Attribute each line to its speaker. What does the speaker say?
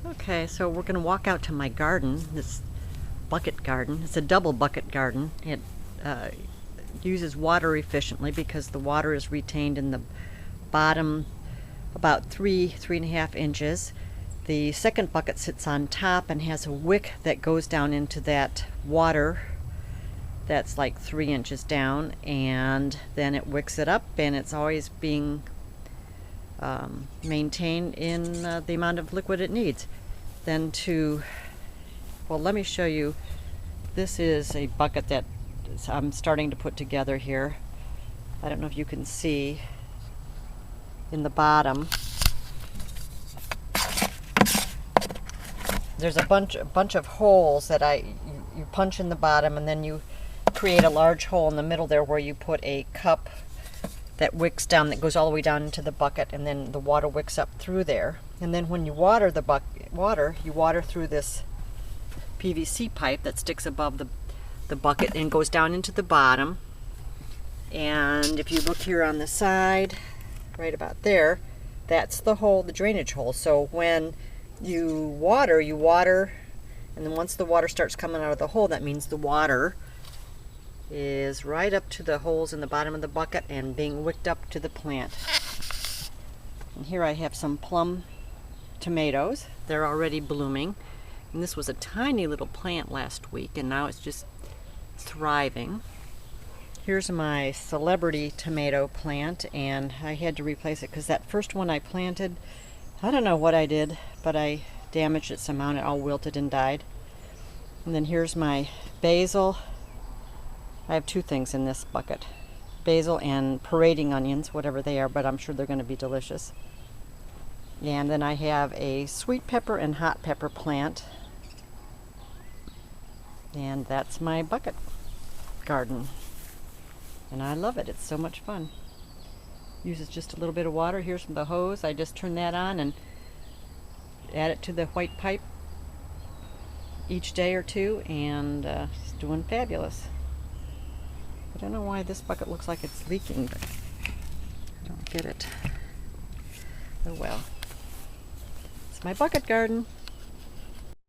Speaker 1: Okay, so we're going to walk out to my garden, this bucket garden. It's a double bucket garden. It uses water efficiently because the water is retained in the bottom about 3.5 inches. The second bucket sits on top and has a wick that goes down into that water that's like 3 inches down, and then it wicks it up, and it's always being maintained in the amount of liquid it needs. Then well, let me show you. This is a bucket that I'm starting to put together here. I don't know if you can see in the bottom. There's a bunch of holes that you punch in the bottom, and then you create a large hole in the middle there where you put a cup that wicks down, that goes all the way down into the bucket, and then the water wicks up through there. And then when you water you water through this PVC pipe that sticks above the bucket and goes down into the bottom. And if you look here on the side, right about there, that's the hole, the drainage hole. So when you water, and then once the water starts coming out of the hole, that means the water is right up to the holes in the bottom of the bucket and being wicked up to the plant. And here I have some plum tomatoes. They're already blooming. And this was a tiny little plant last week, and now it's just thriving. Here's my celebrity tomato plant, and I had to replace it because that first one I planted, I don't know what I did, but I damaged it somehow and it all wilted and died. And then here's my basil. I have two things in this bucket. Basil and parading onions, whatever they are, but I'm sure they're going to be delicious. And then I have a sweet pepper and hot pepper plant. And that's my bucket garden. And I love it. It's so much fun. Uses just a little bit of water. Here's the hose. I just turn that on and add it to the white pipe each day or two, and it's doing fabulous. I don't know why this bucket looks like it's leaking, but I don't get it. Oh well. It's my bucket garden.